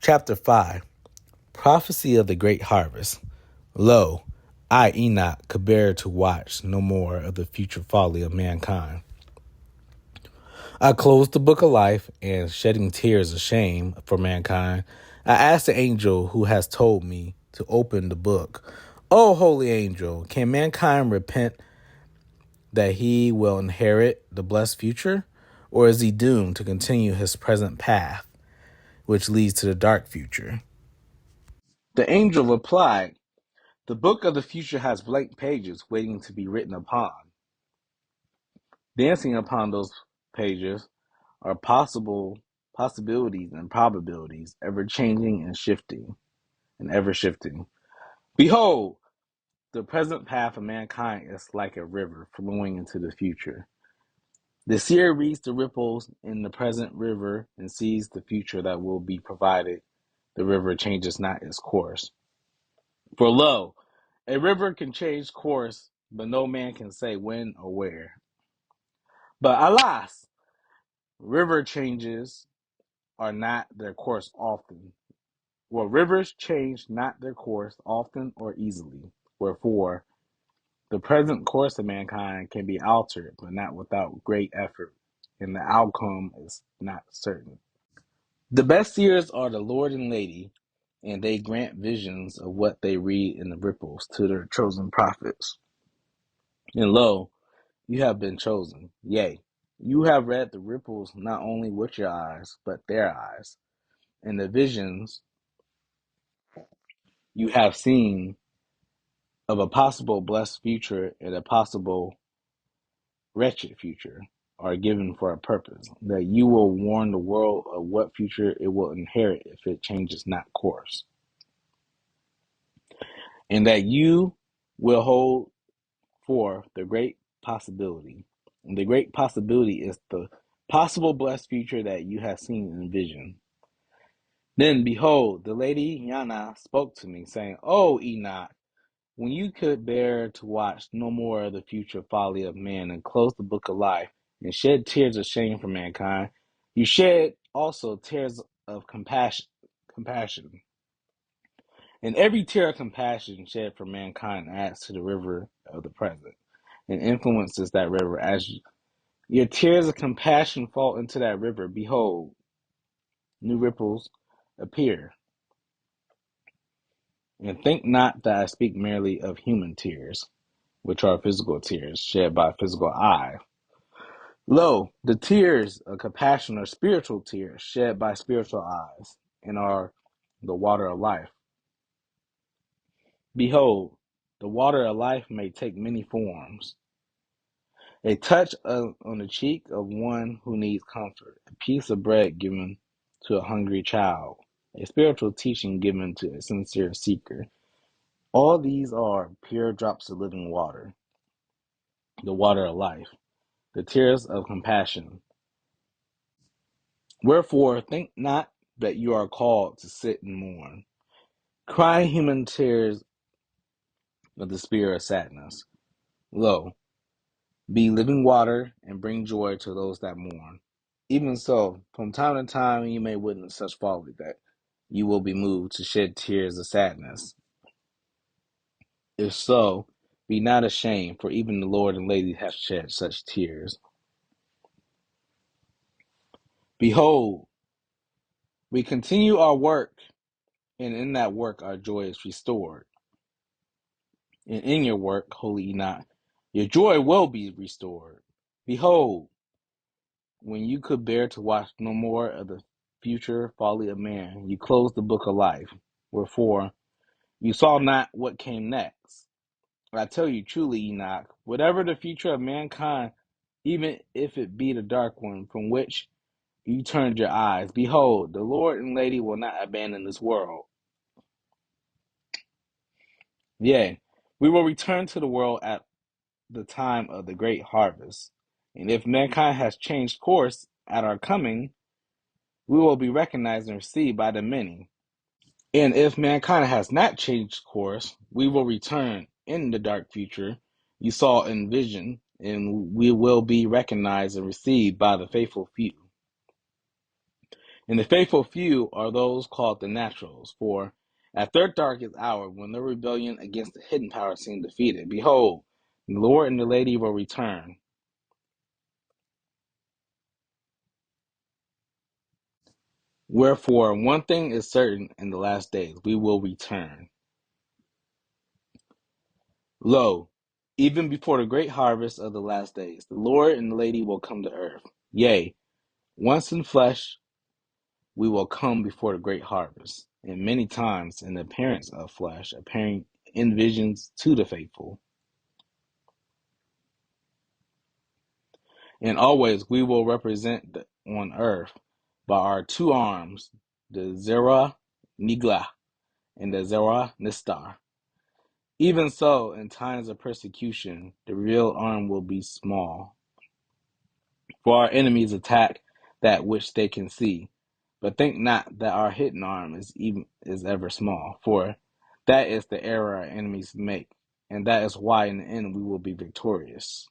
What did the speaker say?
Chapter 5. Prophecy of the Great Harvest. Lo, I, Enoch, could bear to watch no more of the future folly of mankind. I closed the book of life, and shedding tears of shame for mankind, I asked the angel who has told me to open the book, O holy angel, can mankind repent that he will inherit the blessed future? Or is he doomed to continue his present path, which leads to the dark future? The angel replied, the book of the future has blank pages waiting to be written upon. Dancing upon those pages are possibilities and probabilities, ever changing and ever shifting. Behold, the present path of mankind is like a river flowing into the future. The seer reads the ripples in the present river and sees the future that will be provided the river changes not its course. For lo, a river can change course, but no man can say when or where. But alas, river changes are not their course often. Well, rivers change not their course often or easily. Wherefore, the present course of mankind can be altered, but not without great effort, and the outcome is not certain. The best seers are the Lord and Lady, and they grant visions of what they read in the ripples to their chosen prophets. And lo, you have been chosen. Yea, you have read the ripples not only with your eyes, but their eyes. And the visions you have seen of a possible blessed future and a possible wretched future are given for a purpose, that you will warn the world of what future it will inherit if it changes not course, and that you will hold forth the great possibility. And the great possibility is the possible blessed future that you have seen in vision. Then behold, the lady Yana spoke to me, saying, O Enoch, when you could bear to watch no more of the future folly of man and close the book of life and shed tears of shame for mankind, you shed also tears of compassion. And every tear of compassion shed for mankind adds to the river of the present and influences that river. As your tears of compassion fall into that river, behold, new ripples appear. And think not that I speak merely of human tears, which are physical tears shed by physical eye. Lo, the tears of compassion are spiritual tears shed by spiritual eyes, and are the water of life. Behold, the water of life may take many forms. A touch on the cheek of one who needs comfort, a piece of bread given to a hungry child, a spiritual teaching given to a sincere seeker. All these are pure drops of living water, the water of life, the tears of compassion. Wherefore, think not that you are called to sit and mourn. Cry human tears of the spirit of sadness. Lo, be living water and bring joy to those that mourn. Even so, from time to time you may witness such folly that you will be moved to shed tears of sadness. If so, be not ashamed, for even the Lord and Lady have shed such tears. Behold, we continue our work, and in that work our joy is restored. And in your work, holy Enoch, your joy will be restored. Behold, when you could bear to watch no more of the future folly of man, you closed the book of life. Wherefore, you saw not what came next. I tell you truly, Enoch, whatever the future of mankind, even if it be the dark one from which you turned your eyes, behold, the Lord and Lady will not abandon this world. Yea, we will return to the world at the time of the great harvest. And if mankind has changed course at our coming, we will be recognized and received by the many. And if mankind has not changed course, we will return in the dark future you saw in vision, and we will be recognized and received by the faithful few. And the faithful few are those called the naturals. For at their darkest hour, when their rebellion against the hidden power seemed defeated, behold, the Lord and the Lady will return. Wherefore, one thing is certain in the last days, we will return. Lo, even before the great harvest of the last days, the Lord and the Lady will come to earth. Yea, once in flesh, we will come before the great harvest, and many times in the appearance of flesh, appearing in visions to the faithful. And always we will represent on earth by our two arms, the Zerah Nigla and the Zerah Nistar. Even so, in times of persecution, the real arm will be small. For our enemies attack that which they can see, but think not that our hidden arm is ever small. For that is the error our enemies make, and that is why in the end we will be victorious.